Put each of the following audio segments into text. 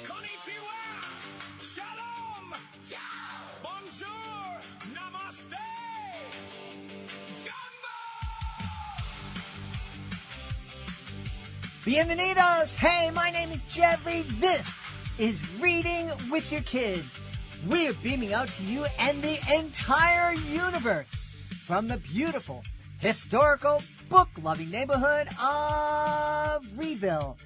Konnichiwa, shalom, ciao, bonjour, namaste, jumbo. Bienvenidos! Hey, my name is Jedley. This is Reading with Your Kids. We're beaming out to you and the entire universe from the beautiful, historical, book-loving neighborhood of Reeville.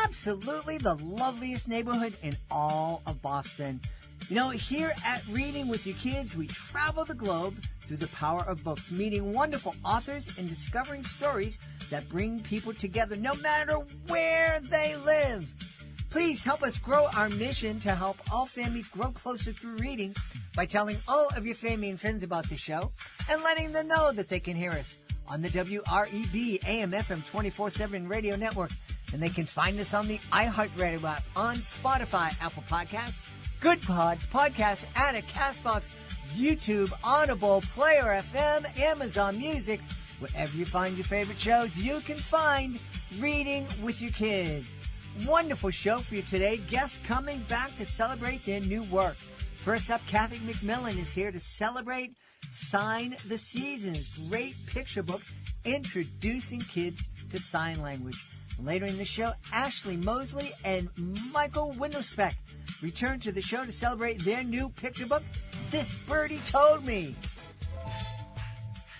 Absolutely the loveliest neighborhood in all of Boston. You know, here at Reading with Your Kids, we travel the globe through the power of books, meeting wonderful authors and discovering stories that bring people together no matter where they live. Please help us grow our mission to help all families grow closer through reading by telling all of your family and friends about the show and letting them know that they can hear us on the WREB AM/FM 24/7 radio network. And they can find us on the iHeartRadio app, on Spotify, Apple Podcasts, Good Pods, Podcast Addict, CastBox, YouTube, Audible, Player FM, Amazon Music. Wherever you find your favorite shows, you can find Reading with Your Kids. Wonderful show for you today. Guests coming back to celebrate their new work. First up, Kathy McMillan is here to celebrate Sign the Seasons. Great picture book introducing kids to sign language. Later in the show, Ashley Mosley and Michael Windowspeck return to the show to celebrate their new picture book, This Birdie Told Me.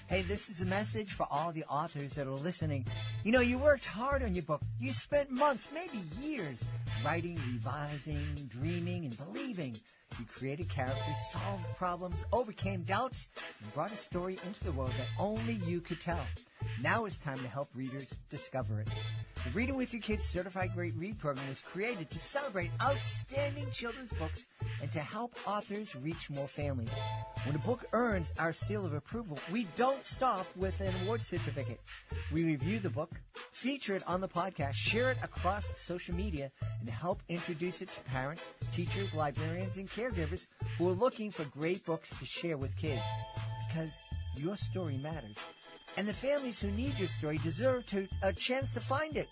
Hey, this is a message for all the authors that are listening. You know, you worked hard on your book. You spent months, maybe years, writing, revising, dreaming, and believing. You created characters, solved problems, overcame doubts, and brought a story into the world that only you could tell. Now it's time to help readers discover it. The Reading with Your Kids Certified Great Read program was created to celebrate outstanding children's books and to help authors reach more families. When a book earns our seal of approval, we don't stop with an award certificate. We review the book, feature it on the podcast, share it across social media, and help introduce it to parents, teachers, librarians, and caregivers who are looking for great books to share with kids. Because your story matters. And the families who need your story deserve a chance to find it.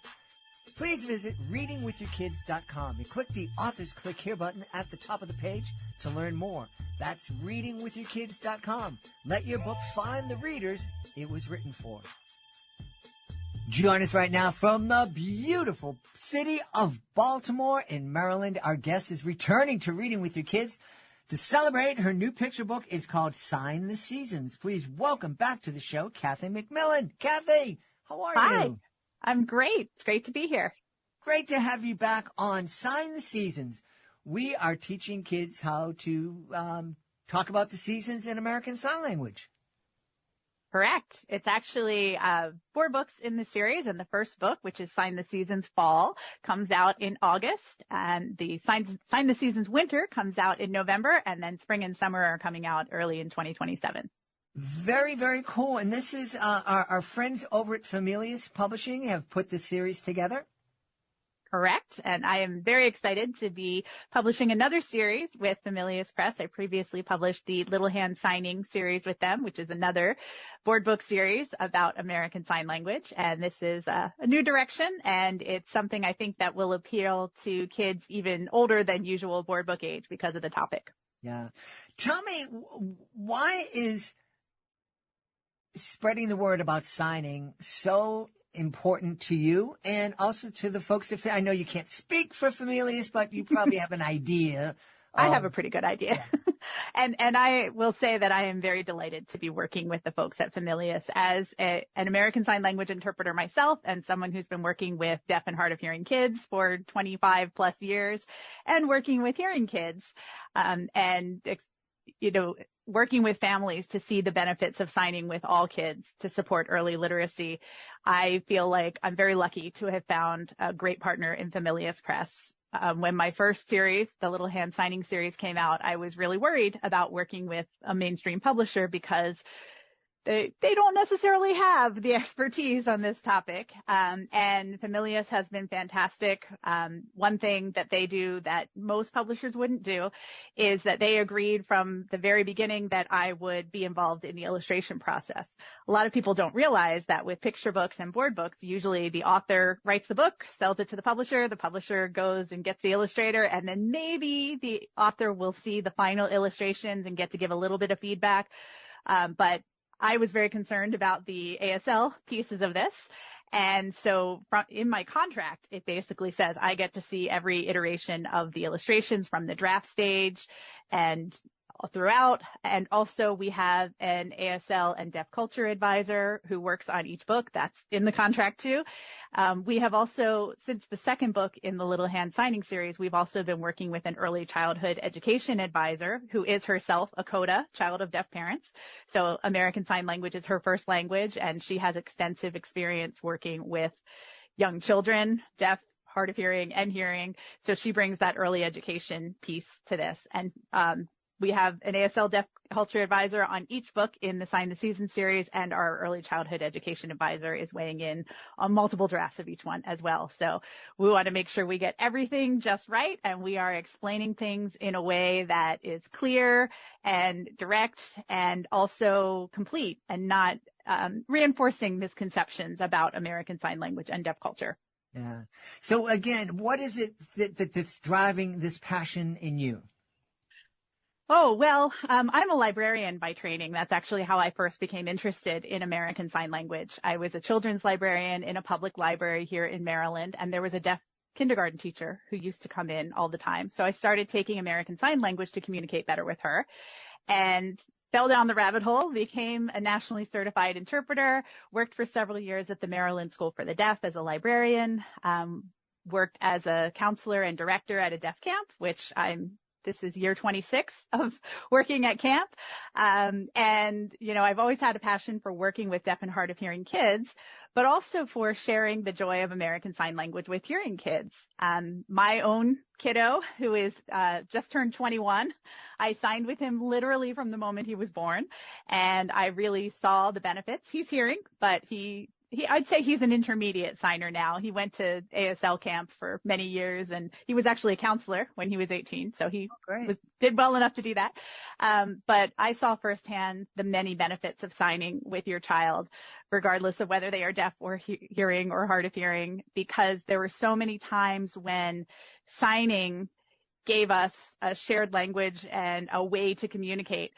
Please visit readingwithyourkids.com and click the Authors Click Here button at the top of the page to learn more. That's readingwithyourkids.com. Let your book find the readers it was written for. Join us right now from the beautiful city of Baltimore in Maryland. Our guest is returning to Reading with Your Kids to celebrate her new picture book. Is called Sign the Seasons. Please welcome back to the show, Kathy McMillan. Kathy, how are you? Hi, I'm great. It's great to be here. Great to have you back on Sign the Seasons. We are teaching kids how to talk about the seasons in American Sign Language. Correct. It's actually 4 books in the series, and the first book, which is Sign the Seasons Fall, comes out in August, and the Sign the Seasons Winter comes out in November, and then spring and summer are coming out early in 2027. Very, very cool. And this is our friends over at Familius Publishing have put this series together. Correct. And I am very excited to be publishing another series with Familius Press. I previously published the Little Hand Signing series with them, which is another board book series about American Sign Language. And this is a new direction, and it's something I think that will appeal to kids even older than usual board book age because of the topic. Yeah. Tell me, why is spreading the word about signing so important to you and also to the folks that I know you can't speak for Familius, but you probably have an idea. I have a pretty good idea. And I will say that I am very delighted to be working with the folks at Familius as an American Sign Language interpreter myself and someone who's been working with deaf and hard of hearing kids for 25 plus years and working with hearing kids, working with families to see the benefits of signing with all kids to support early literacy. I feel like I'm very lucky to have found a great partner in Familius Press. When my first series, the Little Hand Signing series, came out, I was really worried about working with a mainstream publisher because they don't necessarily have the expertise on this topic. And Familius has been fantastic. One thing that they do that most publishers wouldn't do is that they agreed from the very beginning that I would be involved in the illustration process. A lot of people don't realize that with picture books and board books, usually the author writes the book, sells it to the publisher goes and gets the illustrator, and then maybe the author will see the final illustrations and get to give a little bit of feedback. But I was very concerned about the ASL pieces of this. And so in my contract, it basically says I get to see every iteration of the illustrations from the draft stage and throughout. And also we have an ASL and deaf culture advisor who works on each book. That's in the contract too. We have also, since the second book in the Little Hand Signing series, we've also been working with an early childhood education advisor who is herself a Coda, child of deaf parents. So American Sign Language is her first language, and she has extensive experience working with young children, deaf, hard of hearing, and hearing. So she brings that early education piece to this. And we have an ASL deaf culture advisor on each book in the Sign the Season series, and our early childhood education advisor is weighing in on multiple drafts of each one as well. So we want to make sure we get everything just right, and we are explaining things in a way that is clear and direct and also complete, and not reinforcing misconceptions about American Sign Language and deaf culture. Yeah. So again, what is it that's driving this passion in you? Oh, well, I'm a librarian by training. That's actually how I first became interested in American Sign Language. I was a children's librarian in a public library here in Maryland, and there was a deaf kindergarten teacher who used to come in all the time. So I started taking American Sign Language to communicate better with her, and fell down the rabbit hole, became a nationally certified interpreter, worked for several years at the Maryland School for the Deaf as a librarian, worked as a counselor and director at a deaf camp, which this is year 26 of working at camp. And, I've always had a passion for working with deaf and hard of hearing kids, but also for sharing the joy of American Sign Language with hearing kids. My own kiddo, who is just turned 21, I signed with him literally from the moment he was born, and I really saw the benefits. He's hearing, but I'd say he's an intermediate signer now. He went to ASL camp for many years, and he was actually a counselor when he was 18. So he did well enough to do that. But I saw firsthand the many benefits of signing with your child, regardless of whether they are deaf or hearing or hard of hearing, because there were so many times when signing gave us a shared language and a way to communicate.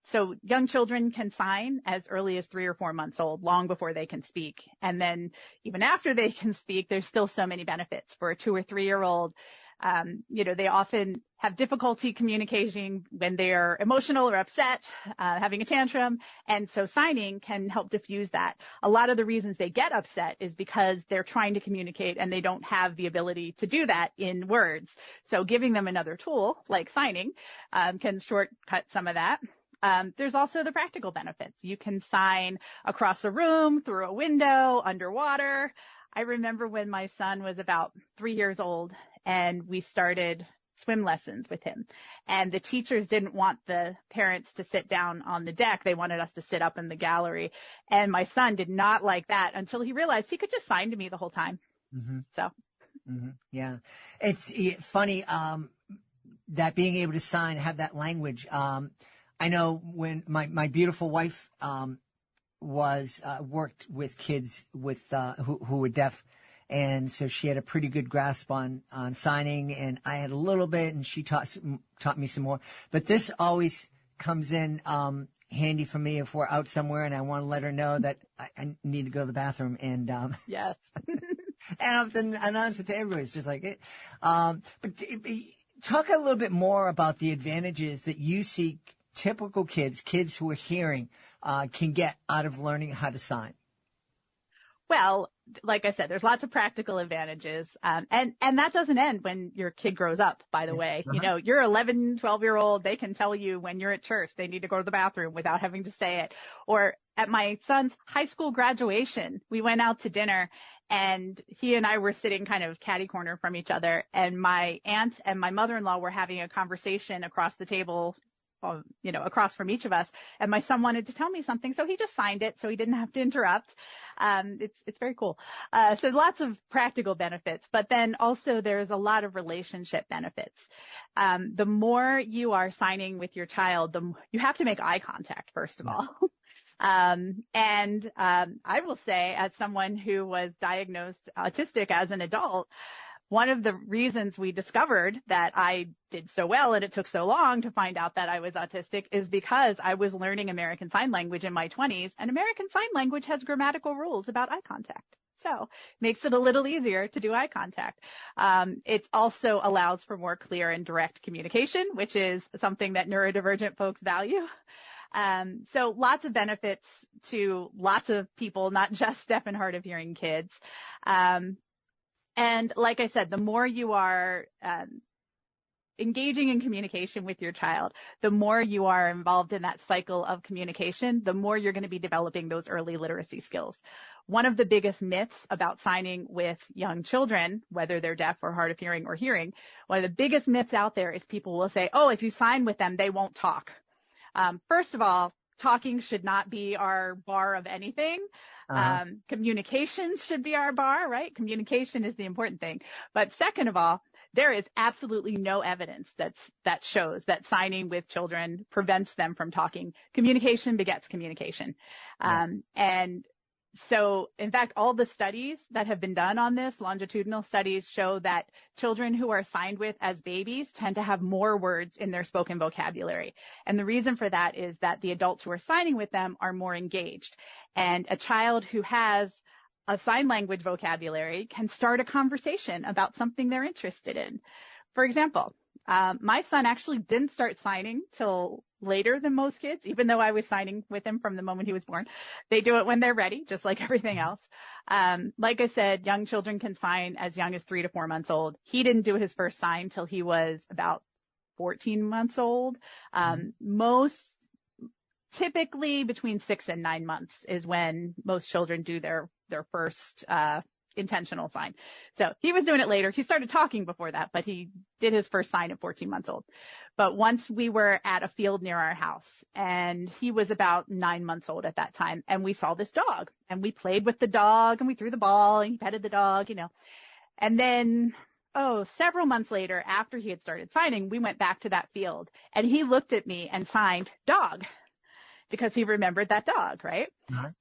So young children can sign as early as 3 or 4 months old, long before they can speak. And then even after they can speak, there's still so many benefits. For a 2 or 3 year old, they often have difficulty communicating when they're emotional or upset, having a tantrum. And so signing can help diffuse that. A lot of the reasons they get upset is because they're trying to communicate and they don't have the ability to do that in words. So giving them another tool like signing can shortcut some of that. There's also the practical benefits. You can sign across a room, through a window, underwater. I remember when my son was about 3 years old and we started swim lessons with him. And the teachers didn't want the parents to sit down on the deck. They wanted us to sit up in the gallery. And my son did not like that until he realized he could just sign to me the whole time. Mm-hmm. So. Mm-hmm. Yeah. It's funny that being able to sign, have that language. I know when my beautiful wife worked with kids who were deaf, and so she had a pretty good grasp on signing, and I had a little bit, and she taught me some more. But this always comes in handy for me if we're out somewhere and I want to let her know that I need to go to the bathroom, and yes, and I often announce it to everybody. It's just like it. But talk a little bit more about the advantages that you see typical kids who are hearing, can get out of learning how to sign. Well, like I said, there's lots of practical advantages. And that doesn't end when your kid grows up, by the way. Uh-huh. Your 11, 12-year-old, they can tell you when you're at church, they need to go to the bathroom without having to say it. Or at my son's high school graduation, we went out to dinner and he and I were sitting kind of catty corner from each other. And my aunt and my mother-in-law were having a conversation across the table across from each of us. And my son wanted to tell me something, so he just signed it so he didn't have to interrupt. It's very cool. So lots of practical benefits, but then also there's a lot of relationship benefits. The more you are signing with your child, you have to make eye contact, first of all. I will say, as someone who was diagnosed autistic as an adult, one of the reasons we discovered that I did so well and it took so long to find out that I was autistic is because I was learning American Sign Language in my 20s, and American Sign Language has grammatical rules about eye contact. So makes it a little easier to do eye contact. It also allows for more clear and direct communication, which is something that neurodivergent folks value. So lots of benefits to lots of people, not just deaf and hard of hearing kids. And like I said, the more you are engaging in communication with your child, the more you are involved in that cycle of communication, the more you're going to be developing those early literacy skills. One of the biggest myths about signing with young children, whether they're deaf or hard of hearing or hearing, one of the biggest myths out there is people will say, oh, if you sign with them, they won't talk. First of all, talking should not be our bar of anything. Communication should be our bar, right? Communication is the important thing. But second of all, there is absolutely no evidence that shows that signing with children prevents them from talking. Communication begets communication. And so, in fact, all the studies that have been done on this, longitudinal studies, show that children who are signed with as babies tend to have more words in their spoken vocabulary. And the reason for that is that the adults who are signing with them are more engaged. And a child who has a sign language vocabulary can start a conversation about something they're interested in. For example, my son actually didn't start signing till later than most kids, even though I was signing with him from the moment he was born. They do it when they're ready, just like everything else. Like I said, young children can sign as young as 3 to 4 months old. He didn't do his first sign till he was about 14 months old. Most typically between 6 and 9 months is when most children do their first intentional sign. So he was doing it later. He started talking before that, but he did his first sign at 14 months old. But once we were at a field near our house, and he was about 9 months old at that time, and we saw this dog, and we played with the dog, and we threw the ball, and he petted the dog, And then, several months later, after he had started signing, we went back to that field, and he looked at me and signed dog, because he remembered that dog, right?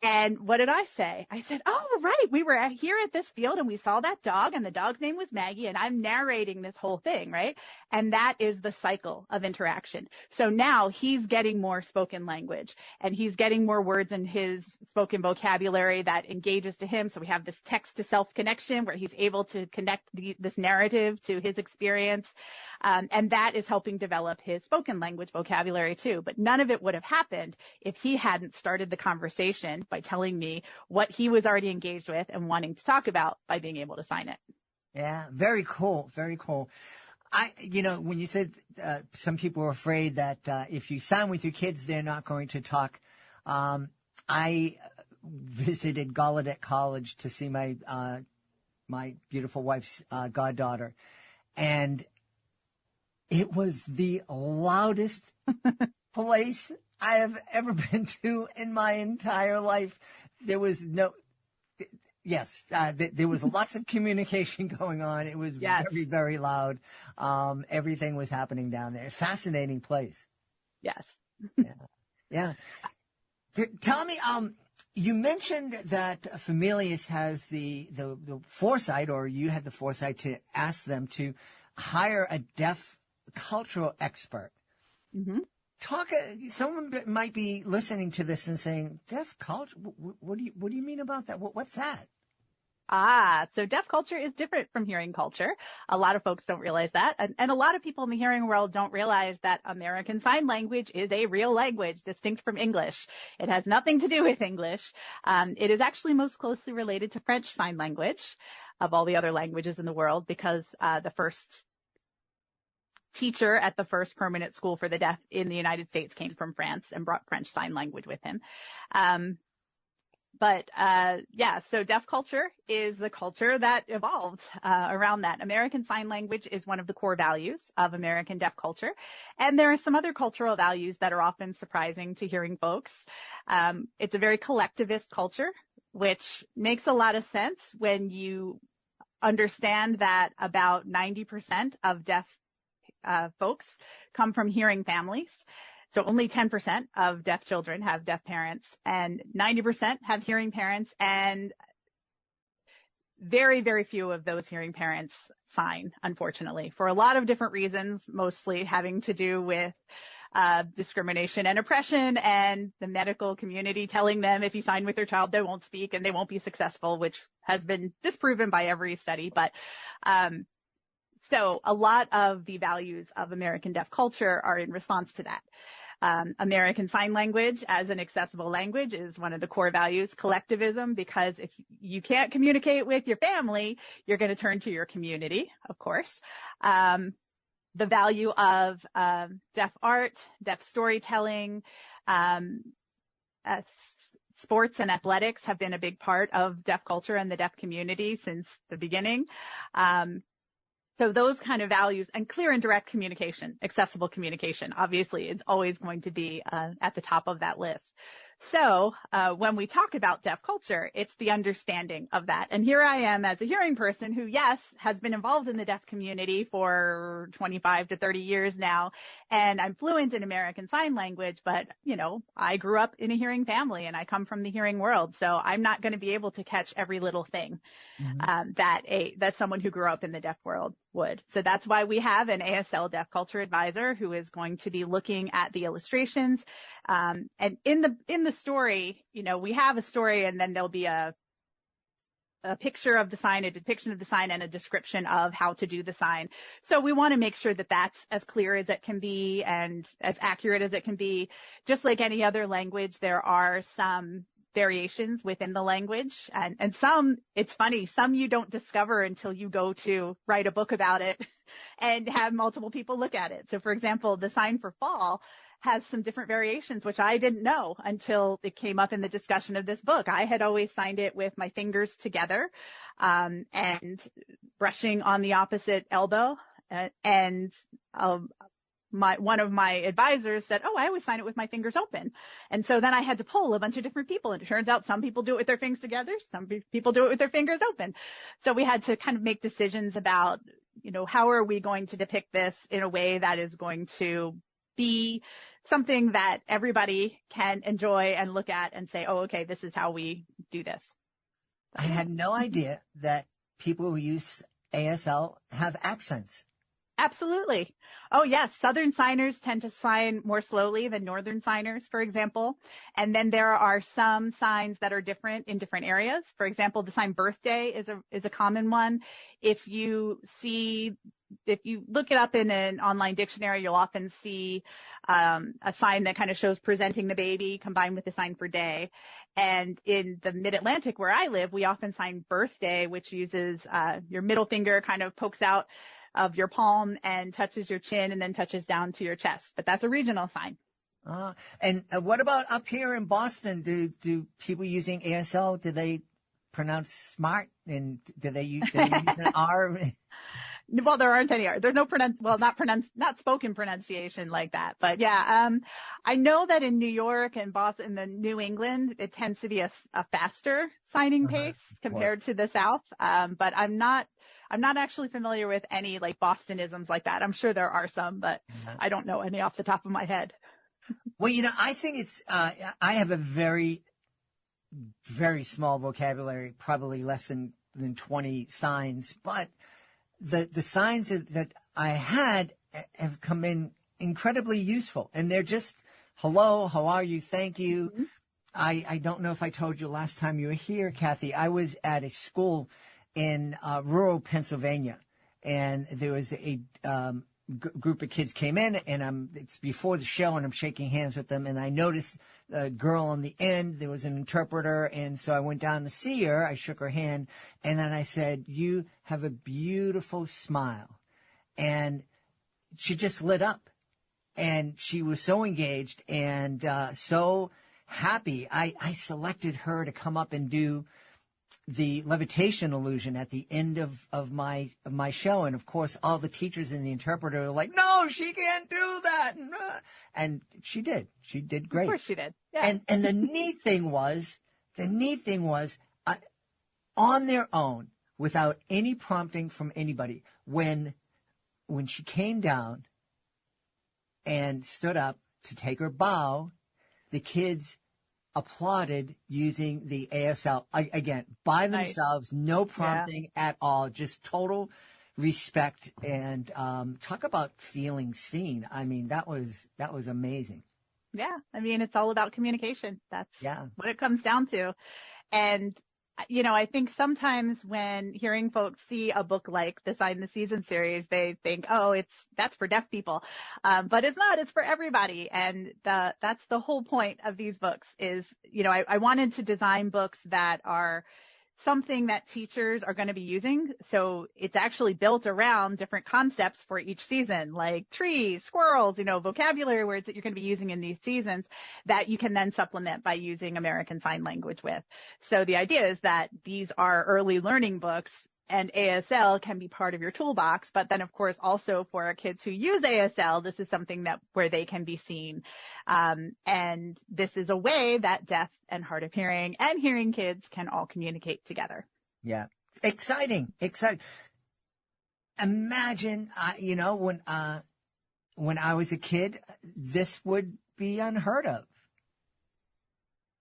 And what did I say? I said, oh, right, we were here at this field and we saw that dog, and the dog's name was Maggie, and I'm narrating this whole thing, right? And that is the cycle of interaction. So now he's getting more spoken language, and he's getting more words in his spoken vocabulary that engages to him. So we have this text to self connection where he's able to connect this narrative to his experience. And that is helping develop his spoken language vocabulary too. But none of it would have happened if he hadn't started the conversation by telling me what he was already engaged with and wanting to talk about by being able to sign it. Yeah, very cool. Very cool. When you said some people are afraid that if you sign with your kids, they're not going to talk. I visited Gallaudet College to see my beautiful wife's goddaughter, and it was the loudest place I have ever been to in my entire life. There was there was lots of communication going on. It was very, very loud. Everything was happening down there. Fascinating place. Yes. Yeah. Tell me, you mentioned that Familius has the foresight, or you had the foresight to ask them to hire a deaf cultural expert. Mm-hmm. Someone might be listening to this and saying, deaf culture? What do you mean about that? What's that? So deaf culture is different from hearing culture. A lot of folks don't realize that. And a lot of people in the hearing world don't realize that American Sign Language is a real language distinct from English. It has nothing to do with English. It is actually most closely related to French Sign Language of all the other languages in the world, because the first teacher at the first permanent school for the deaf in the United States came from France and brought French Sign Language with him. So deaf culture is the culture that evolved around that. American Sign Language is one of the core values of American deaf culture. And there are some other cultural values that are often surprising to hearing folks. It's a very collectivist culture, which makes a lot of sense when you understand that about 90% of deaf folks come from hearing families. So only 10% of deaf children have deaf parents, and 90% have hearing parents, and very, very few of those hearing parents sign, unfortunately, for a lot of different reasons, mostly having to do with discrimination and oppression, and the medical community telling them if you sign with their child, they won't speak and they won't be successful, which has been disproven by every study. But so a lot of the values of American deaf culture are in response to that. American Sign Language as an accessible language is one of the core values. Collectivism, because if you can't communicate with your family, you're going to turn to your community, of course. The value of deaf art, deaf storytelling, sports and athletics have been a big part of deaf culture and the deaf community since the beginning. So those kind of values, and clear and direct communication, accessible communication, obviously is always going to be at the top of that list. So when we talk about deaf culture, it's the understanding of that. And here I am as a hearing person who, yes, has been involved in the deaf community for 25 to 30 years now. And I'm fluent in American Sign Language, but, you know, I grew up in a hearing family and I come from the hearing world. So I'm not going to be able to catch every little thing that someone who grew up in the deaf world would. So that's why we have an ASL deaf culture advisor who is going to be looking at the illustrations. And in the story, you know, we have a story and then there'll be a picture of the sign, a depiction of the sign, and a description of how to do the sign. So we want to make sure that that's as clear as it can be and as accurate as it can be. Just like any other language, there are some variations within the language, and some, it's funny, some you don't discover until you go to write a book about it and have multiple people look at it. So for example, the sign for fall has some different variations, which I didn't know until it came up in the discussion of this book. I had always signed it with my fingers together and brushing on the opposite elbow, and one of my advisors said, oh, I always sign it with my fingers open. And so then I had to poll a bunch of different people. And it turns out some people do it with their fingers together. Some people do it with their fingers open. So we had to kind of make decisions about, you know, how are we going to depict this in a way that is going to be something that everybody can enjoy and look at and say, oh, okay, this is how we do this. I had no idea that people who use ASL have accents. Absolutely. Oh, yes. Southern signers tend to sign more slowly than northern signers, for example. And then there are some signs that are different in different areas. For example, the sign birthday is a common one. If you look it up in an online dictionary, you'll often see a sign that kind of shows presenting the baby combined with the sign for day. And in the mid-Atlantic where I live, we often sign birthday, which uses your middle finger kind of pokes out of your palm and touches your chin and then touches down to your chest. But that's a regional sign. And what about up here in Boston? Do people using ASL, do they pronounce smart? And do they use an R? Well, there aren't any. There's no not spoken pronunciation like that. But yeah, I know that in New York and Boston, in the New England, it tends to be a faster signing pace compared to the South. But I'm not actually familiar with any like Bostonisms like that. I'm sure there are some, but I don't know any off the top of my head. Well, you know, I think it's, I have a very, very small vocabulary, probably less than 20 signs, but the signs that I had have come in incredibly useful, and they're just hello, how are you, thank you. Mm-hmm. I don't know if I told you last time you were here, Kathy, I was at a school in rural Pennsylvania, and there was a group of kids came in, and it's before the show, and I'm shaking hands with them, and I noticed a girl on the end. There was an interpreter, and so I went down to see her. I shook her hand, and then I said, "You have a beautiful smile," and she just lit up, and she was so engaged and so happy. I selected her to come up and do the levitation illusion at the end of my show. And of course, all the teachers and the interpreter were like, no, she can't do that. And she did. She did great. Of course she did. Yeah. And the neat thing was, on their own, without any prompting from anybody, when she came down and stood up to take her bow, the kids applauded using the ASL, again, by themselves, no prompting at all, just total respect, and talk about feeling seen. I mean, that was amazing. Yeah. I mean, it's all about communication. That's what it comes down to. And, you know, I think sometimes when hearing folks see a book like the Sign the Season series, they think, oh, that's for deaf people. But it's not, it's for everybody. And that's the whole point of these books is, you know, I wanted to design books that are something that teachers are going to be using. So it's actually built around different concepts for each season, like trees, squirrels, you know, vocabulary words that you're going to be using in these seasons that you can then supplement by using American Sign Language with. So the idea is that these are early learning books, and ASL can be part of your toolbox. But then, of course, also for kids who use ASL, this is something where they can be seen. And this is a way that deaf and hard of hearing and hearing kids can all communicate together. Yeah. Exciting. Imagine, you know, when I was a kid, this would be unheard of.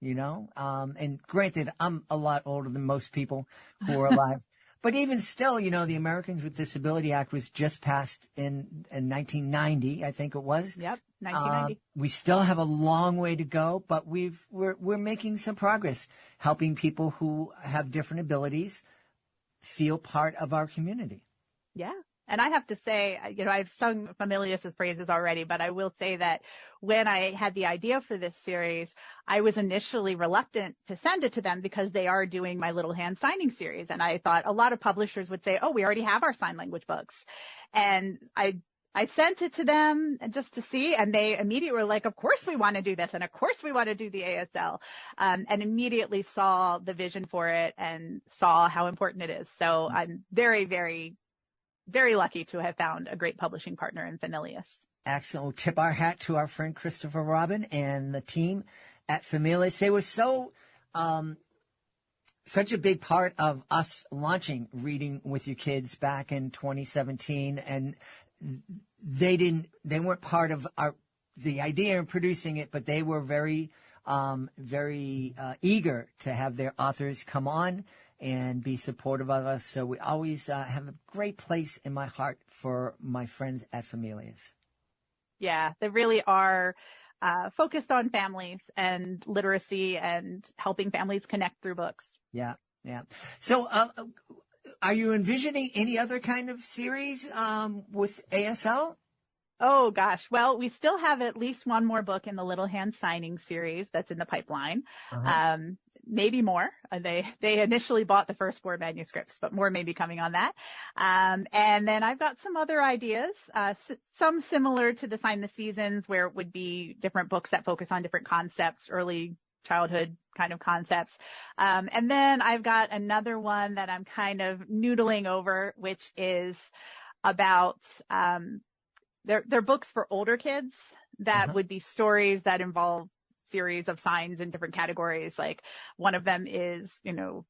You know, and granted, I'm a lot older than most people who are alive. But even still, you know, the Americans with Disability Act was just passed in 1990, I think it was. Yep, 1990. We still have a long way to go, but we're making some progress, helping people who have different abilities feel part of our community. Yeah. And I have to say, you know, I've sung Familius's praises already, but I will say that when I had the idea for this series, I was initially reluctant to send it to them because they are doing my Little Hand Signing series. And I thought a lot of publishers would say, oh, we already have our sign language books. And I sent it to them just to see, and they immediately were like, of course we want to do this. And of course we want to do the ASL, and immediately saw the vision for it and saw how important it is. So I'm very, very, very lucky to have found a great publishing partner in Familius. Excellent. We'll tip our hat to our friend Christopher Robin and the team at Familius. They were such a big part of us launching Reading with Your Kids back in 2017, and they weren't part of the idea in producing it, but they were very eager to have their authors come on and be supportive of us. So we always have a great place in my heart for my friends at Familius. Yeah, they really are focused on families and literacy and helping families connect through books. Yeah. So are you envisioning any other kind of series with ASL? Oh, gosh. Well, we still have at least one more book in the Little Hand Signing series that's in the pipeline. Uh-huh. Maybe more. They initially bought the first 4 manuscripts, but more may be coming on that. And then I've got some other ideas, some similar to the Sign the Seasons, where it would be different books that focus on different concepts, early childhood kind of concepts. And then I've got another one that I'm kind of noodling over, which is about they're books for older kids that uh-huh. would be stories that involve series of signs in different categories. Like one of them is, you know,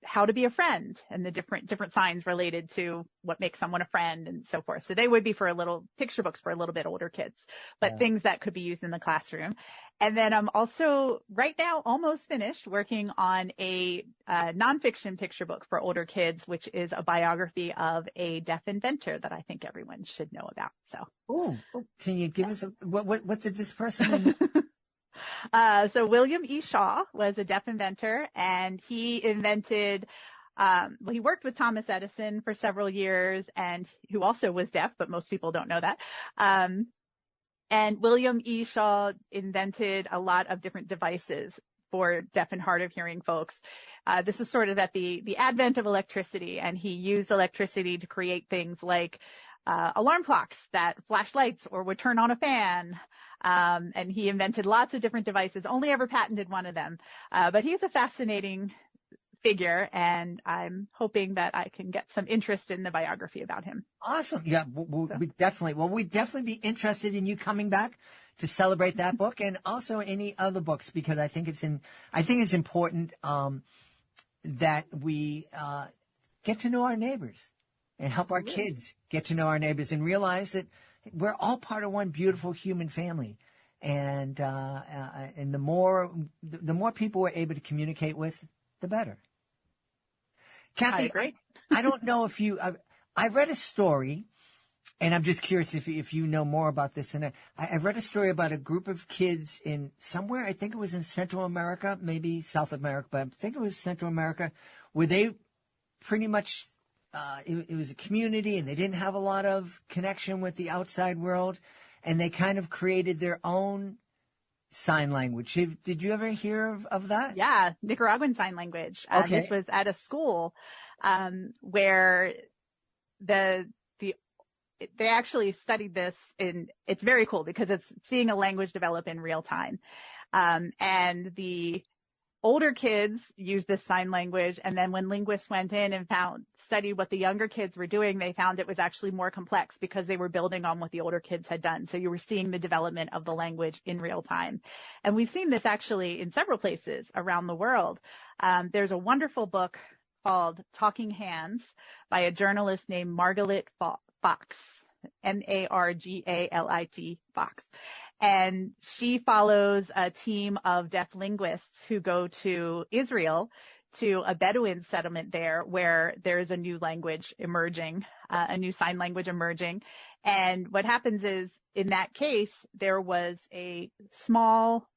how to be a friend and the different signs related to what makes someone a friend and so forth. So they would be for picture books for a little bit older kids, but things that could be used in the classroom. And then I'm also right now almost finished working on a nonfiction picture book for older kids, which is a biography of a deaf inventor that I think everyone should know about. So, can you give us what did this person? So William E. Shaw was a deaf inventor, and he invented, he worked with Thomas Edison for several years, and who also was deaf, but most people don't know that. And William E. Shaw invented a lot of different devices for deaf and hard of hearing folks. This is sort of at the advent of electricity, and he used electricity to create things like alarm clocks that flash lights or would turn on a fan, And he invented lots of different devices, only ever patented one of them. But he's a fascinating figure, and I'm hoping that I can get some interest in the biography about him. Awesome. Yeah, we'd definitely be interested in you coming back to celebrate that book and also any other books, because I think it's important that we get to know our neighbors and help our kids get to know our neighbors and realize that we're all part of one beautiful human family. And the more people we're able to communicate with, the better. Kathy, I agree. I don't know if you, I read a story, and I'm just curious if you know more about this. And I read a story about a group of kids in somewhere, I think it was in Central America, maybe South America, but I think it was Central America, where they pretty much, it was a community and they didn't have a lot of connection with the outside world. And they kind of created their own sign language. Did you ever hear of that? Yeah, Nicaraguan Sign Language. Okay. This was at a school where they actually studied this it's very cool because it's seeing a language develop in real time. And the older kids used this sign language, and then when linguists went in and studied what the younger kids were doing, they found it was actually more complex because they were building on what the older kids had done. So you were seeing the development of the language in real time. And we've seen this actually in several places around the world. There's a wonderful book called Talking Hands by a journalist named Margalit Fox, Margalit Fox. And she follows a team of deaf linguists who go to Israel, to a Bedouin settlement there where there is a new language emerging, a new sign language emerging. And what happens is, in that case, there was a small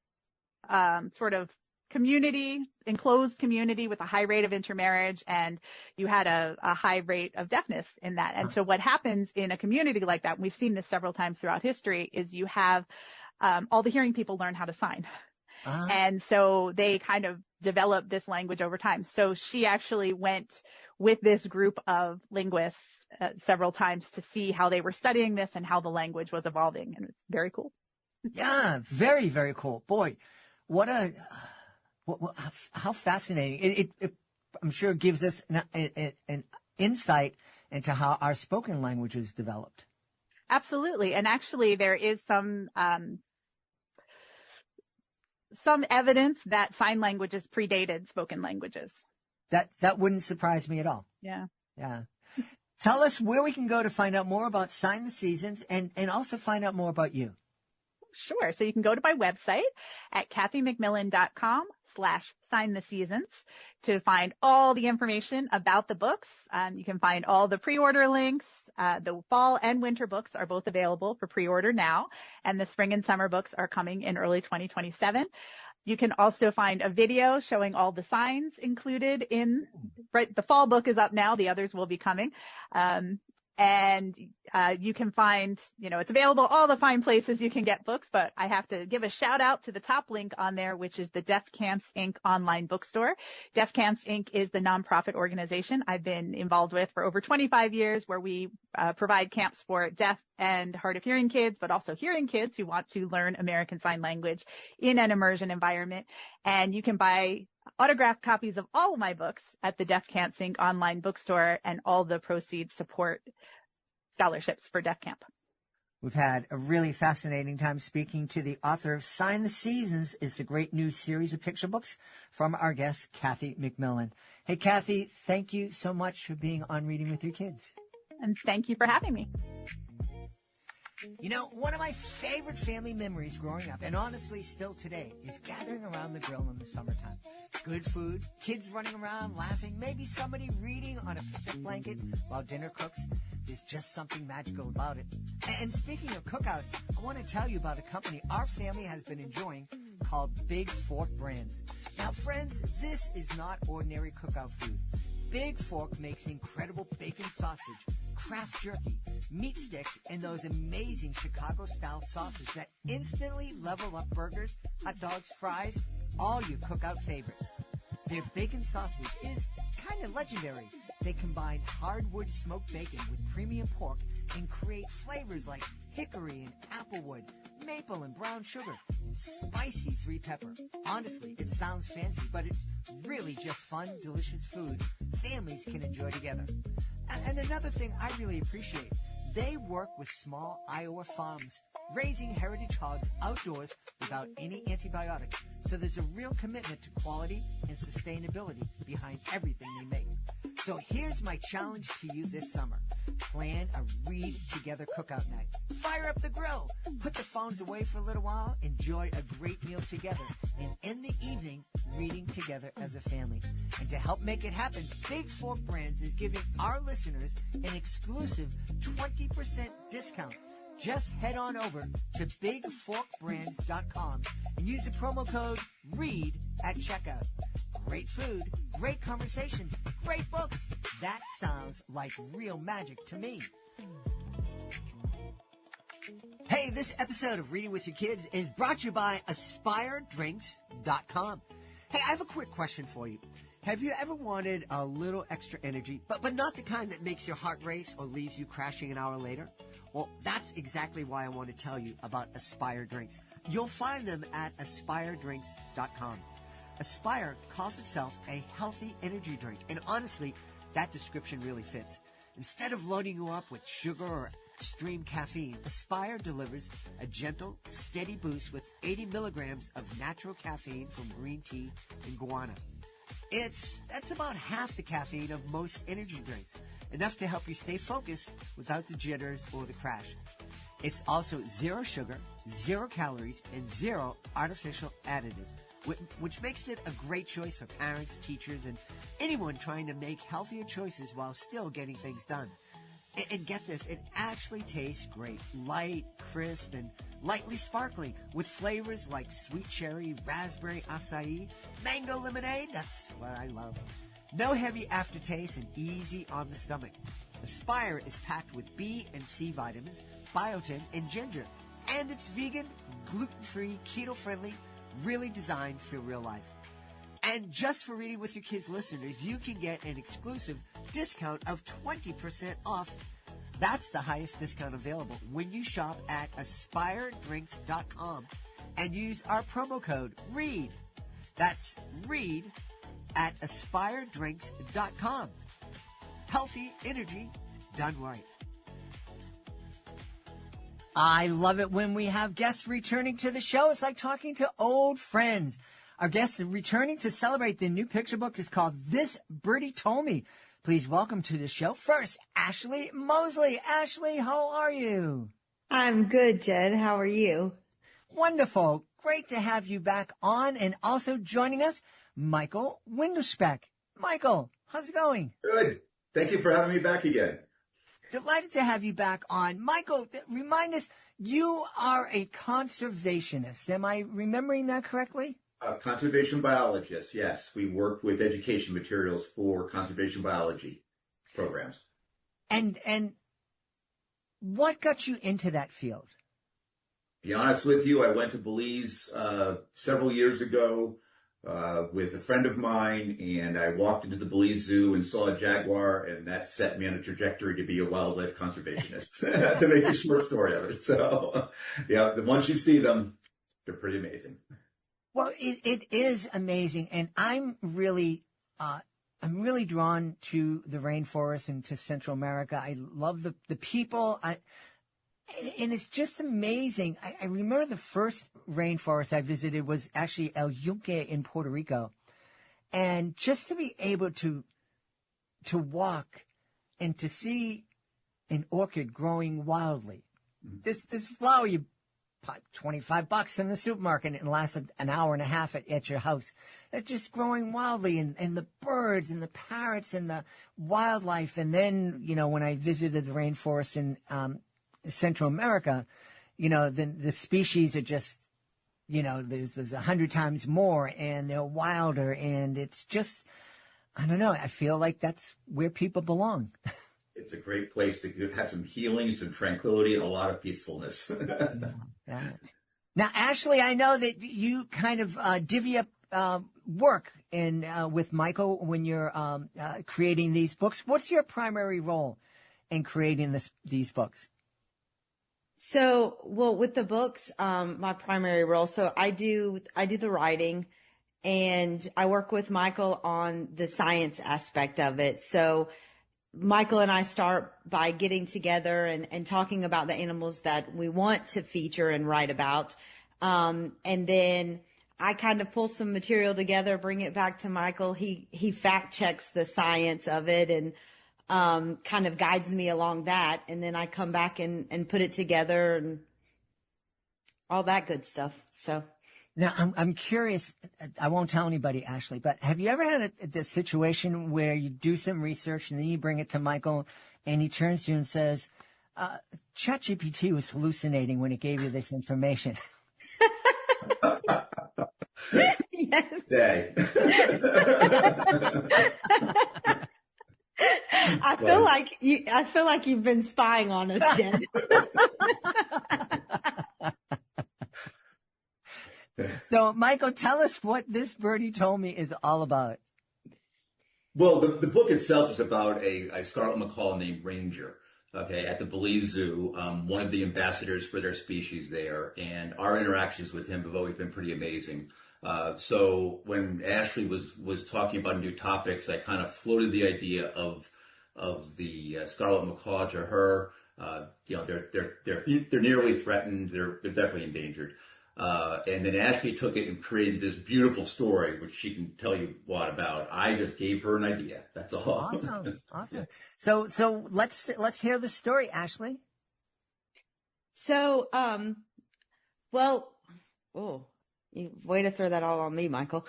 sort of community, enclosed community with a high rate of intermarriage, and you had a high rate of deafness in that. And so what happens in a community like that, and we've seen this several times throughout history, is you have all the hearing people learn how to sign. And so they kind of develop this language over time. So she actually went with this group of linguists several times to see how they were studying this and how the language was evolving. And it's very cool. Yeah, very, very cool. Boy, how fascinating. It I'm sure gives us an insight into how our spoken language is developed. Absolutely. And actually there is some evidence that sign languages predated spoken languages. That wouldn't surprise me at all. Yeah. Yeah. Tell us where we can go to find out more about Sign the Seasons and also find out more about you. Sure. So you can go to my website at kathymcmillan.com/signtheseasons to find all the information about the books. You can find all the pre-order links. The fall and winter books are both available for pre-order now, and the spring and summer books are coming in early 2027. You can also find a video showing all the signs included in, the fall book is up now. The others will be coming. And you can find, it's available all the fine places you can get books, but I have to give a shout out to the top link on there, which is the Deaf Camps Inc. online bookstore. Deaf Camps Inc. is the nonprofit organization I've been involved with for over 25 years, where we provide camps for deaf and hard of hearing kids, but also hearing kids who want to learn American Sign Language in an immersion environment. And you can buy autographed copies of all of my books at the Deaf Camps Inc. online bookstore, and all the proceeds support scholarships for Deaf Camp. We've had a really fascinating time speaking to the author of Sign the Seasons. It's a great new series of picture books from our guest, Kathy McMillan. Hey, Kathy, thank you so much for being on Reading with Your Kids. And thank you for having me. One of my favorite family memories growing up, and honestly still today, is gathering around the grill in the summertime. Good food, kids running around, laughing, maybe somebody reading on a picnic blanket while dinner cooks. There's just something magical about it. And speaking of cookouts, I want to tell you about a company our family has been enjoying called Big Fork Brands. Now, friends, this is not ordinary cookout food. Big Fork makes incredible bacon sausage, craft jerky, meat sticks, and those amazing Chicago-style sauces that instantly level up burgers, hot dogs, fries, all your cookout favorites. Their bacon sausage is kind of legendary. They combine hardwood smoked bacon with premium pork and create flavors like hickory and applewood. maple and brown sugar, and spicy 3-pepper. Honestly, it sounds fancy, but it's really just fun, delicious food families can enjoy together. And another thing I really appreciate, they work with small Iowa farms, raising heritage hogs outdoors without any antibiotics. So there's a real commitment to quality and sustainability behind everything they make. So here's my challenge to you this summer. Plan a read together cookout night. Fire up the grill. Put the phones away for a little while. Enjoy a great meal together. And in the evening, reading together as a family. And to help make it happen, Big Fork Brands is giving our listeners an exclusive 20% discount. Just head on over to bigforkbrands.com and use the promo code READ at checkout. Great food, great conversation, great books. That sounds like real magic to me. Hey, this episode of Reading with Your Kids is brought to you by AspireDrinks.com. Hey, I have a quick question for you. Have you ever wanted a little extra energy, but not the kind that makes your heart race or leaves you crashing an hour later? Well, that's exactly why I want to tell you about Aspire Drinks. You'll find them at AspireDrinks.com. Aspire calls itself a healthy energy drink, and honestly, that description really fits. Instead of loading you up with sugar or extreme caffeine, Aspire delivers a gentle, steady boost with 80 milligrams of natural caffeine from green tea and guarana. That's about half the caffeine of most energy drinks, enough to help you stay focused without the jitters or the crash. It's also 0 sugar, 0 calories, and 0 artificial additives, which makes it a great choice for parents, teachers, and anyone trying to make healthier choices while still getting things done. And get this, it actually tastes great, light, crisp, and lightly sparkling, with flavors like sweet cherry, raspberry acai, mango lemonade. That's what I love. No heavy aftertaste and easy on the stomach. Aspire is packed with B and C vitamins, biotin, and ginger. And it's vegan, gluten-free, keto-friendly, really designed for real life. And just for Reading with Your Kids listeners, you can get an exclusive discount of 20% off. That's the highest discount available when you shop at AspireDrinks.com and use our promo code READ. That's READ at AspireDrinks.com. Healthy energy done right. I love it when we have guests returning to the show. It's like talking to old friends. Our guest returning to celebrate the new picture book is called This Birdie Told Me. Please welcome to the show first, Ashley Mosley. Ashley, how are you? I'm good, Jed. How are you? Wonderful. Great to have you back on. And also joining us, Michael Winderspeck. Michael, how's it going? Good. Thank you for having me back again. Delighted to have you back on. Michael, remind us, you are a conservationist. Am I remembering that correctly? A conservation biologist, yes. We work with education materials for conservation biology programs. And what got you into that field? To be honest with you, I went to Belize several years ago with a friend of mine, and I walked into the Belize Zoo and saw a jaguar, and that set me on a trajectory to be a wildlife conservationist, to make a short story of it. So, yeah, once you see them, they're pretty amazing. Well, it is amazing, and I'm really drawn to the rainforest and to Central America. I love the people, and it's just amazing. I remember the first rainforest I visited was actually El Yunque in Puerto Rico, and just to be able to walk and to see an orchid growing wildly, this flower you $25 in the supermarket and it lasts an hour and a half at your house. It's just growing wildly, and the birds and the parrots and the wildlife. And then, when I visited the rainforest in Central America, the species are just, there's 100 times more, and they're wilder, and it's just, I don't know. I feel like that's where people belong. It's a great place to have some healing, some tranquility, and a lot of peacefulness. Yeah. Now, Ashley, I know that you kind of divvy up work with Michael when you're creating these books. What's your primary role in creating these books? So, well, with the books, my primary role, so I do the writing, and I work with Michael on the science aspect of it. So Michael and I start by getting together and talking about the animals that we want to feature and write about. And then I kind of pull some material together, bring it back to Michael. He fact checks the science of it and kind of guides me along that. And then I come back and put it together and all that good stuff. So Now, I'm curious. I won't tell anybody, Ashley, but have you ever had the situation where you do some research and then you bring it to Michael and he turns to you and says, ChatGPT was hallucinating when it gave you this information? yes. Say. I feel like you've been spying on us, Jen. So, Michael, tell us what this birdie told me is all about. Well, the book itself is about a scarlet macaw named Ranger, okay, at the Belize Zoo, one of the ambassadors for their species there, and our interactions with him have always been pretty amazing. So when Ashley was talking about new topics, I kind of floated the idea of the scarlet macaw to her. They're nearly threatened. They're definitely endangered. And then Ashley took it and created this beautiful story, which she can tell you a lot about. I just gave her an idea. That's all. Awesome. So let's hear the story, Ashley. So, way to throw that all on me, Michael.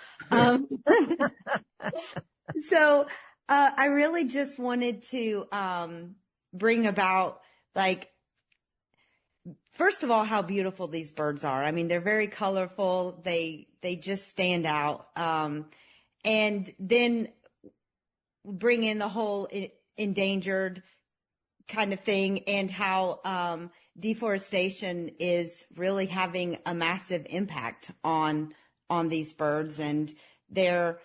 So, I really just wanted to, bring about, like, first of all, how beautiful these birds are. I mean, they're very colorful. They just stand out. And then bring in the whole endangered kind of thing and how, deforestation is really having a massive impact on these birds, and they're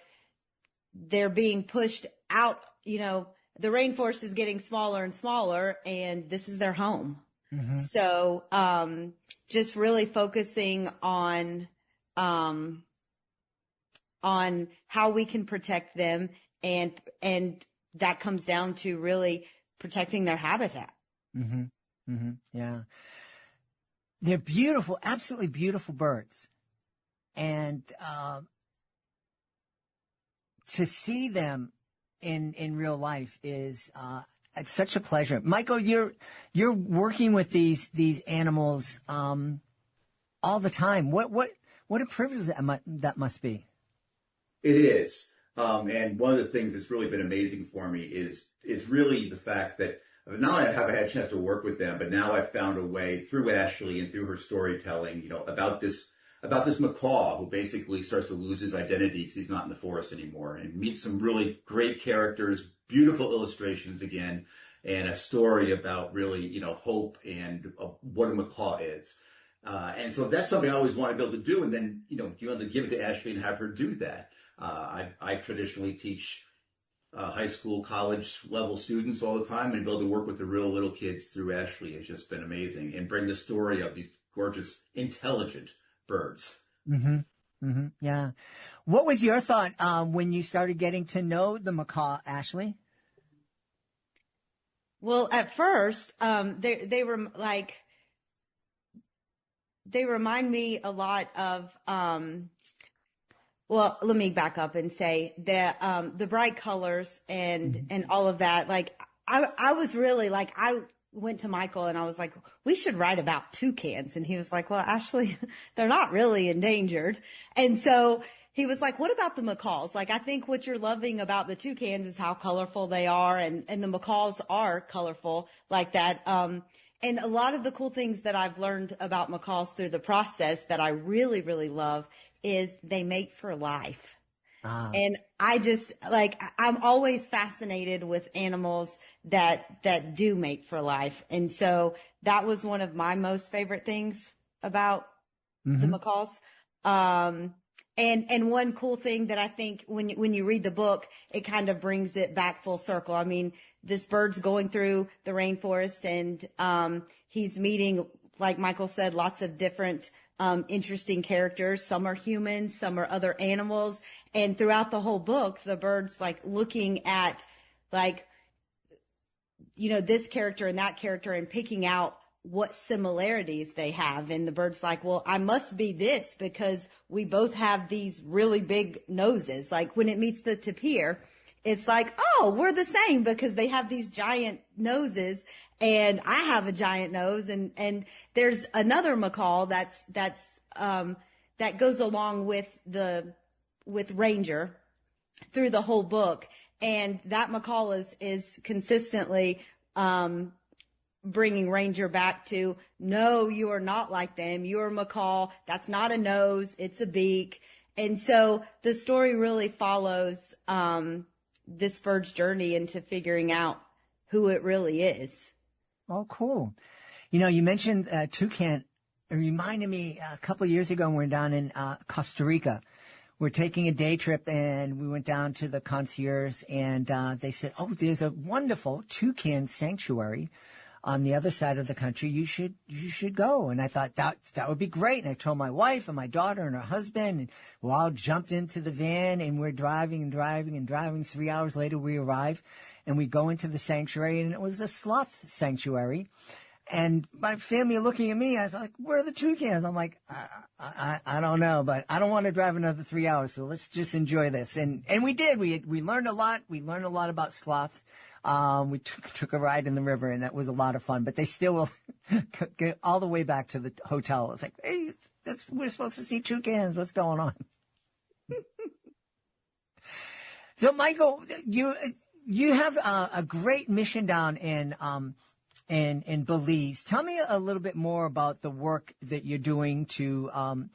being pushed out. You know, the rainforest is getting smaller and smaller, and this is their home. Mm-hmm. So, just really focusing on how we can protect them, and that comes down to really protecting their habitat. Mm-hmm. Mm-hmm. Yeah. They're beautiful, absolutely beautiful birds. And, to see them in real life is, it's such a pleasure. Michael, you're working with these animals, all the time. What a privilege that must be. It is. And one of the things that's really been amazing for me is really the fact that not only have I had a chance to work with them, but now I've found a way through Ashley and through her storytelling, about this macaw who basically starts to lose his identity because he's not in the forest anymore, and meets some really great characters, beautiful illustrations again, and a story about really, hope and what a macaw is. And so that's something I always want to be able to do. And then, you want to give it to Ashley and have her do that. I traditionally teach high school, college level students all the time, and be able to work with the real little kids through Ashley has just been amazing, and bring the story of these gorgeous, intelligent birds. Mm-hmm. Mm-hmm. Yeah. What was your thought when you started getting to know the macaw, Ashley? Well, at first, they were like, they remind me a lot of, well, let me back up and say that, the bright colors and all of that, like, I was really like, I went to Michael and I was like, we should write about toucans. And he was like, well, actually, they're not really endangered. And so he was like, what about the macaws? Like, I think what you're loving about the toucans is how colorful they are. And the macaws are colorful like that. And a lot of the cool things that I've learned about macaws through the process that I really, really love is they mate for life. And I just I'm always fascinated with animals that do mate for life. And so that was one of my most favorite things about the macaws. And one cool thing that I think when you read the book, it kind of brings it back full circle. I mean, this bird's going through the rainforest and, he's meeting like Michael said, lots of different interesting characters. Some are humans, some are other animals. And throughout the whole book, the bird's like looking at like, this character and that character and picking out what similarities they have. And the bird's like, well, I must be this because we both have these really big noses. Like when it meets the tapir, it's like, oh, we're the same because they have these giant noses and I have a giant nose. And there's another macaw that goes along with Ranger through the whole book. And that macaw is consistently, bringing Ranger back to, no, you are not like them. You're a macaw. That's not a nose. It's a beak. And so the story really follows, this bird's journey into figuring out who it really is. Oh, cool. You mentioned toucan. It reminded me a couple of years ago when we were down in Costa Rica. We're taking a day trip and we went down to the concierge and they said, oh, there's a wonderful toucan sanctuary on the other side of the country. You should go. And I thought that would be great. And I told my wife and my daughter and her husband, and we all jumped into the van and we're driving and driving and driving. 3 hours later, we arrive and we go into the sanctuary, and it was a sloth sanctuary. And my family are looking at me. I was like, where are the toucans? I'm like, I don't know, but I don't want to drive another 3 hours. So let's just enjoy this. And we did. We learned a lot. We learned a lot about sloth. We took a ride in the river, and that was a lot of fun, but they still will get all the way back to the hotel. It's like, hey, we're supposed to see toucans. What's going on? So Michael, you have a great mission down in Belize. Tell me a little bit more about the work that you're doing to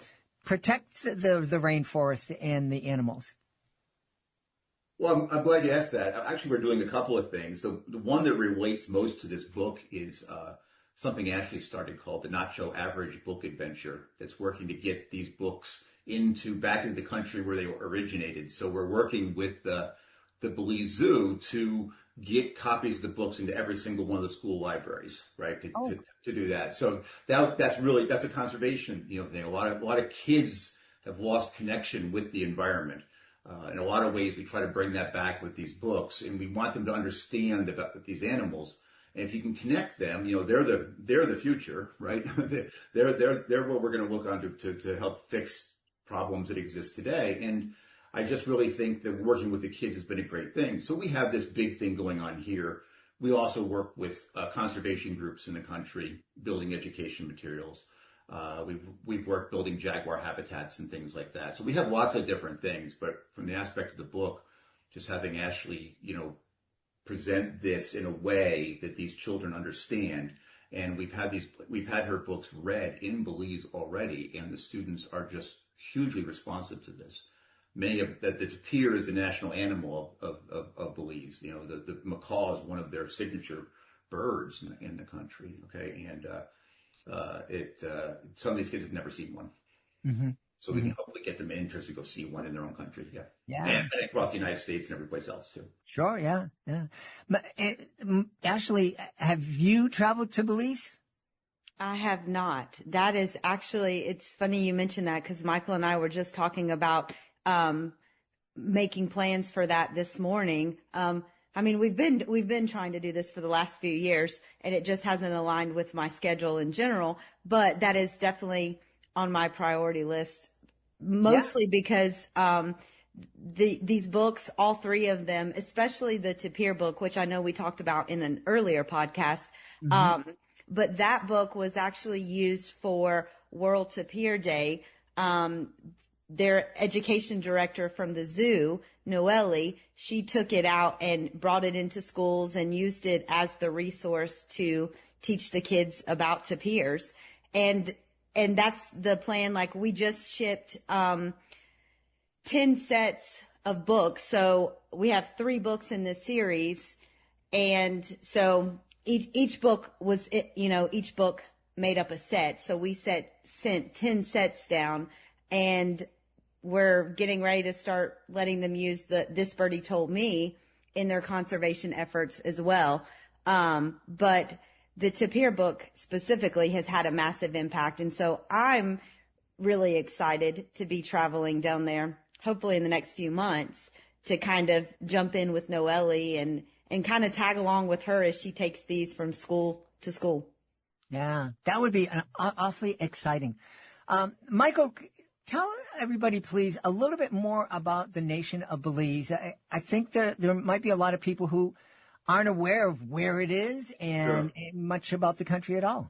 protect the rainforest and the animals. Well, I'm glad you asked that. Actually, we're doing a couple of things. The one that relates most to this book is something Ashley started called the Not So Average Book Adventure, that's working to get these books back into the country where they originated. So we're working with the Belize Zoo to get copies of the books into every single one of the school libraries, right? To do that. So that's a conservation, thing. A lot of kids have lost connection with the environment. In a lot of ways, we try to bring that back with these books, and we want them to understand about these animals. And if you can connect them, they're the future, right? they're what we're going to look on to help fix problems that exist today. And I just really think that working with the kids has been a great thing. So we have this big thing going on here. We also work with conservation groups in the country, building education materials. We've worked building jaguar habitats and things like that. So we have lots of different things, but from the aspect of the book, just having Ashley, present this in a way that these children understand. And we've had her books read in Belize already, and the students are just hugely responsive to this. Many of the tapir is the national animal of Belize. The macaw is one of their signature birds in the country. Okay. And, some of these kids have never seen one. Mm-hmm. So we can hopefully get them interested to go see one in their own country. Yeah. Yeah. And across the United States and every place else too. Sure. Yeah. Yeah. Ashley, have you traveled to Belize? I have not. That is actually, it's funny you mentioned that because Michael and I were just talking about, making plans for that this morning. We've been trying to do this for the last few years, and it just hasn't aligned with my schedule in general, but that is definitely on my priority list, mostly because, these books, all three of them, especially the tapir book, which I know we talked about in an earlier podcast. Mm-hmm. But that book was actually used for World Tapir Day. Their education director from the zoo, Noelle, she took it out and brought it into schools and used it as the resource to teach the kids about tapirs. And that's the plan. Like we just shipped, 10 sets of books. So we have 3 books in this series. And so each book was, each book made up a set. So we sent 10 sets down, and we're getting ready to start letting them use This Birdie Told Me in their conservation efforts as well. But the Tapir book specifically has had a massive impact. And so I'm really excited to be traveling down there, hopefully in the next few months, to kind of jump in with Noelle and kind of tag along with her as she takes these from school to school. Yeah, that would be awfully exciting. Michael, tell everybody, please, a little bit more about the nation of Belize. I think there might be a lot of people who aren't aware of where it is and much about the country at all.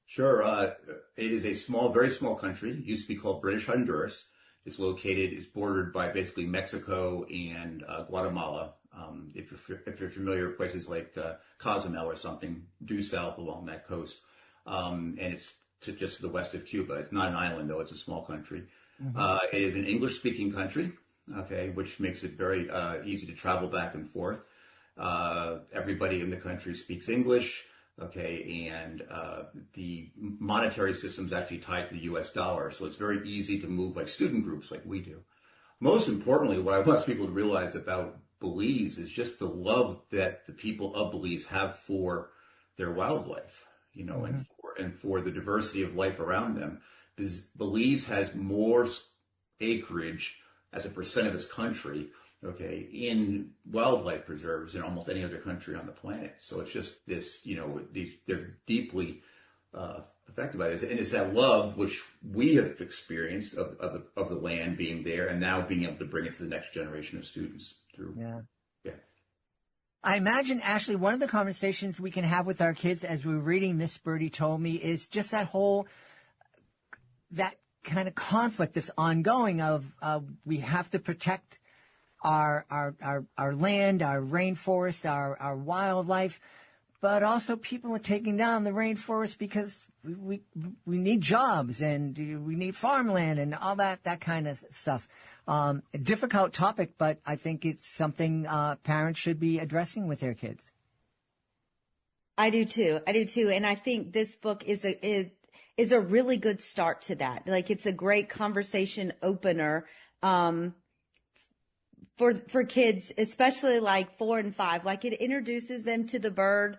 Sure. It is a small, very small country. It used to be called British Honduras. It's bordered by basically Mexico and Guatemala. If you're familiar with places like Cozumel or something, due south along that coast. And it's just to the west of Cuba. It's not an island, though. It's a small country. Mm-hmm. It is an English-speaking country, okay, which makes it very easy to travel back and forth. Everybody in the country speaks English, okay, and the monetary system is actually tied to the U.S. dollar, so it's very easy to move like student groups like we do. Most importantly, what I want people to realize about Belize is just the love that the people of Belize have for their wildlife, you know, mm-hmm. and for the diversity of life around them. Belize has more acreage as a percent of its country, okay, in wildlife preserves than almost any other country on the planet. So it's just this, you know, they're deeply affected by this. And it's that love which we have experienced of the land being there and now being able to bring it to the next generation of students through. Yeah. I imagine, Ashley, one of the conversations we can have with our kids as we're reading This Birdie Told Me is just that kind of conflict that's ongoing of we have to protect our land, our rainforest, our wildlife, but also people are taking down the rainforest because we need jobs and we need farmland and all that kind of stuff. A difficult topic, but I think it's something parents should be addressing with their kids. I do too. And I think this book is a really good start to that. Like, it's a great conversation opener for kids, especially like 4 and 5. Like, it introduces them to the bird.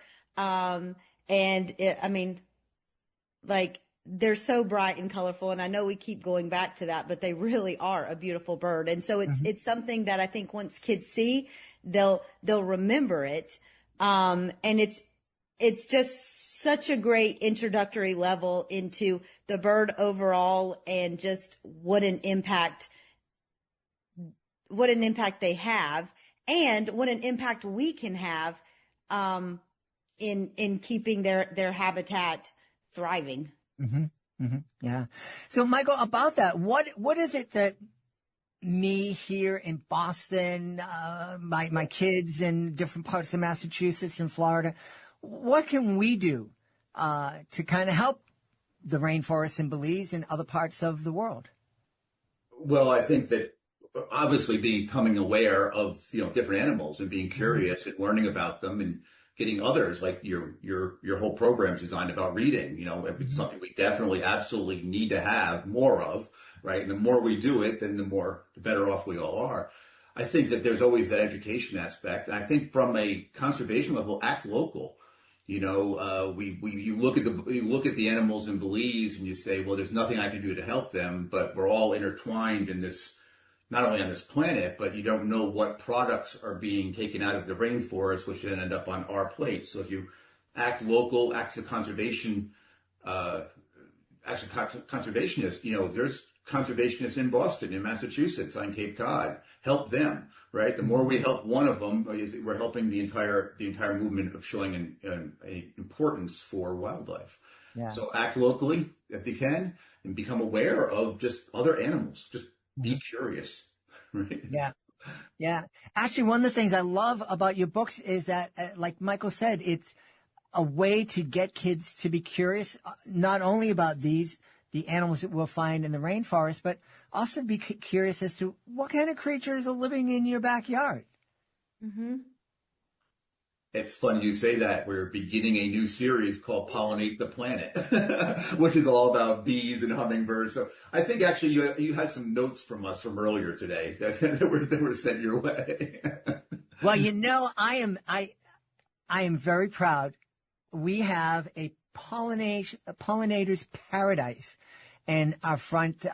Like, they're so bright and colorful. And I know we keep going back to that, but they really are a beautiful bird. And so it's something that I think once kids see, they'll remember it. And it's just such a great introductory level into the bird overall and just what an impact they have and what an impact we can have, in keeping their habitat thriving. Mm-hmm. Mm-hmm. Yeah. So, Michael, about that, what is it that me here in Boston, my kids in different parts of Massachusetts and Florida, what can we do to kind of help the rainforest in Belize and other parts of the world? Well, I think that obviously becoming aware of, you know, different animals and being curious and learning about them and getting others, like your whole program is designed about reading, you know, it's something we definitely absolutely need to have more of, right? And the more we do it, then the better off we all are. I think that there's always that education aspect. And I think from a conservation level, act local. You know, you look at the animals in Belize and you say, well, there's nothing I can do to help them, but we're all intertwined in this, not only on this planet, but you don't know what products are being taken out of the rainforest, which then end up on our plate. So if you act local, act as a conservationist, you know, there's conservationists in Boston, in Massachusetts, on Cape Cod. Help them, right? The more we help one of them, we're helping the entire movement of showing an importance for wildlife. Yeah. So act locally if you can, and become aware of just other animals. Just be curious. Right? Yeah. Yeah. Actually, one of the things I love about your books is that, like Michael said, it's a way to get kids to be curious, not only about the animals that we'll find in the rainforest, but also be curious as to what kind of creatures are living in your backyard. Mm-hmm. It's funny you say that. We're beginning a new series called Pollinate the Planet, which is all about bees and hummingbirds. So I think actually you had some notes from us from earlier today that were sent your way. Well, you know, I am very proud we have a pollinator's paradise in our front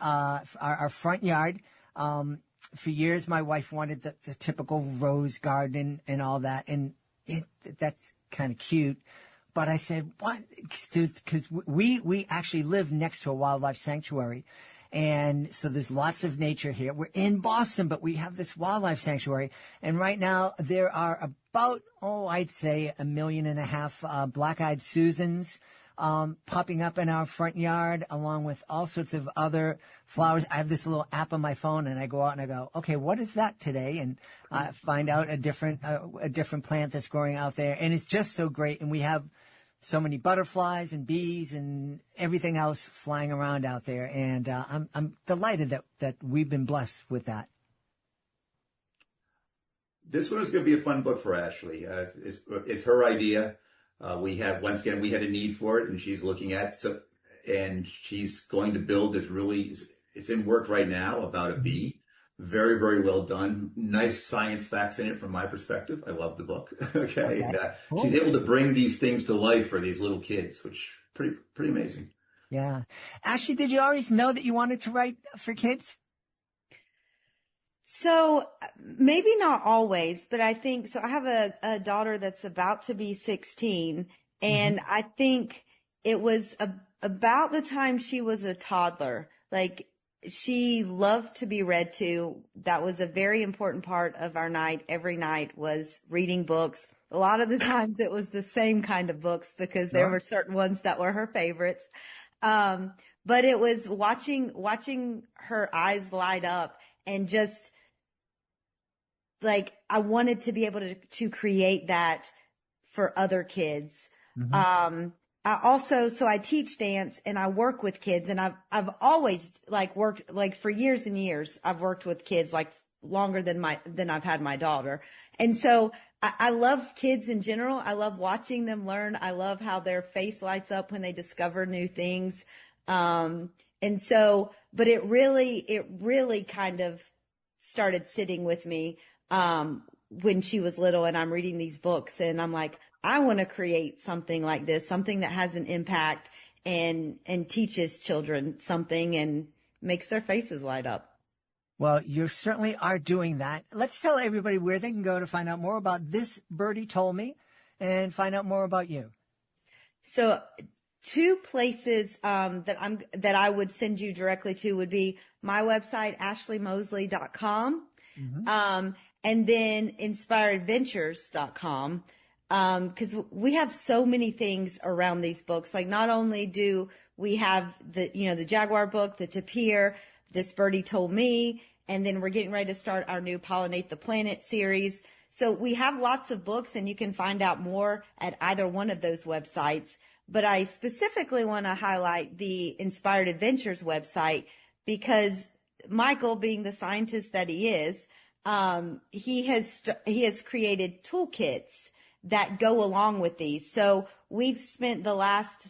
yard. For years, my wife wanted the typical rose garden and all that, and that's kind of cute. But I said, what? Because we actually live next to a wildlife sanctuary. And so there's lots of nature here. We're in Boston, but we have this wildlife sanctuary. And right now there are about, I'd say 1.5 million black-eyed Susans popping up in our front yard, along with all sorts of other flowers. I have this little app on my phone, and I go out and I go, okay, what is that today? And find out a different plant that's growing out there. And it's just so great. And we have so many butterflies and bees and everything else flying around out there. And I'm delighted that we've been blessed with that. This one is going to be a fun book for Ashley. It's her idea. We had a need for it, and she's looking at it. And she's going to build this it's in work right now, about a bee. Very, very well done. Nice science facts in it from my perspective. I love the book. Okay. And, cool. She's able to bring these things to life for these little kids, which pretty amazing. Yeah. Ashley, did you always know that you wanted to write for kids? So maybe not always, but I think, so I have a daughter that's about to be 16, and I think it was about the time she was a toddler. Like, she loved to be read to. That was a very important part of our night. Every night was reading books. A lot of the times it was the same kind of books because there were certain ones that were her favorites. But it was watching her eyes light up, and just like, I wanted to be able to create that for other kids. I teach dance and I work with kids, and I've always worked for years and years. I've worked with kids longer than I've had my daughter. And so I love kids in general. I love watching them learn. I love how their face lights up when they discover new things. But it really kind of started sitting with me, when she was little, and I'm reading these books and I'm like, I want to create something like this, something that has an impact and teaches children something and makes their faces light up. Well, you certainly are doing that. Let's tell everybody where they can go to find out more about This Birdie Told Me and find out more about you. So 2 places that I would send you directly to would be my website, ashleymosley.com, and then inspiredventures.com. Cause we have so many things around these books. Like, not only do we have the Jaguar book, the Tapir, This Birdie Told Me, and then we're getting ready to start our new Pollinate the Planet series. So we have lots of books, and you can find out more at either one of those websites. But I specifically want to highlight the Inspired Adventures website because Michael, being the scientist that he is, he has created toolkits that go along with these. So we've spent the last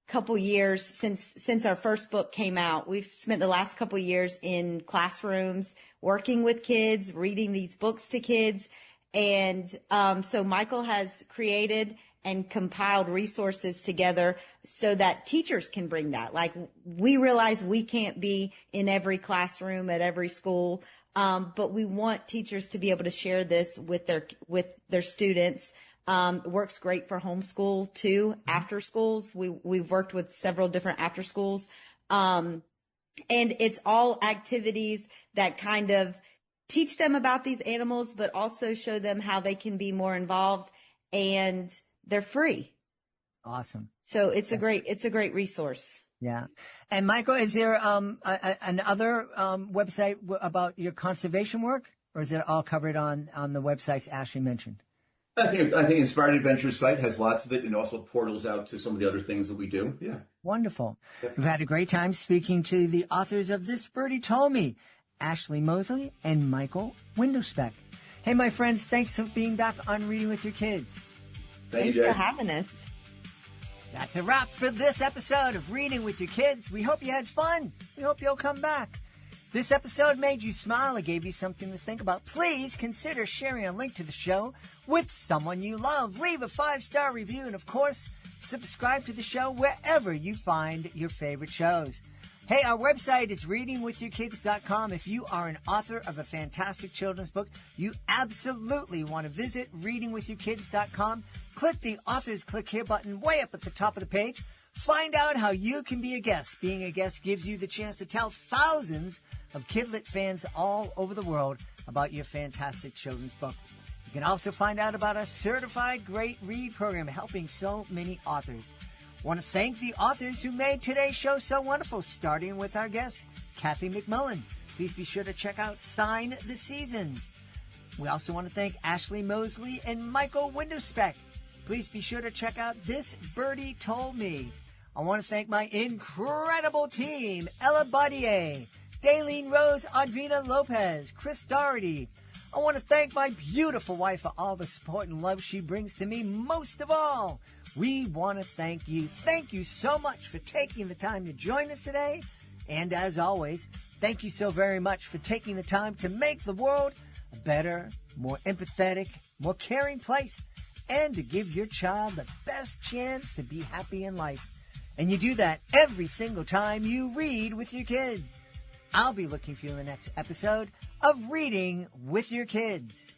couple years since our first book came out, we've spent the last couple years in classrooms working with kids, reading these books to kids. And so Michael has created and compiled resources together so that teachers can bring that. Like, we realize we can't be in every classroom at every school, but we want teachers to be able to share this with their students. It works great for homeschool too, after schools. We've worked with several different after schools. And it's all activities that kind of teach them about these animals, but also show them how they can be more involved, and they're free. Awesome. So it's a great resource. Yeah. And Michael, is there another website about your conservation work, or is it all covered on the websites Ashley mentioned? I think Inspired Adventures site has lots of it, and also portals out to some of the other things that we do. Yeah. Wonderful. We've had a great time speaking to the authors of This Birdie Told Me, Ashley Mosley and Michael Windowspeck. Hey, my friends, thanks for being back on Reading with Your Kids. Thanks for having us. That's a wrap for this episode of Reading with Your Kids. We hope you had fun. We hope you'll come back. this episode made you smile or gave you something to think about, please consider sharing a link to the show with someone you love. Leave a 5-star review and, of course, subscribe to the show wherever you find your favorite shows. Hey, our website is readingwithyourkids.com. If you are an author of a fantastic children's book, you absolutely want to visit readingwithyourkids.com. Click the Authors Click Here button way up at the top of the page. Find out how you can be a guest. Being a guest gives you the chance to tell thousands of Kidlit fans all over the world about your fantastic children's book. You can also find out about our Certified Great Read program helping so many authors. I want to thank the authors who made today's show so wonderful, starting with our guest, Kathy McMillan. Please be sure to check out Sign the Seasons. We also want to thank Ashley Mosley and Michael Windowspeck. Please be sure to check out This Birdie Told Me. I want to thank my incredible team, Ella Baudier, Daleen Rose, Advina Lopez, Chris Doherty. I want to thank my beautiful wife for all the support and love she brings to me. Most of all, we want to thank you. Thank you so much for taking the time to join us today. And as always, thank you so very much for taking the time to make the world a better, more empathetic, more caring place, and to give your child the best chance to be happy in life. And you do that every single time you read with your kids. I'll be looking for you in the next episode of Reading with Your Kids.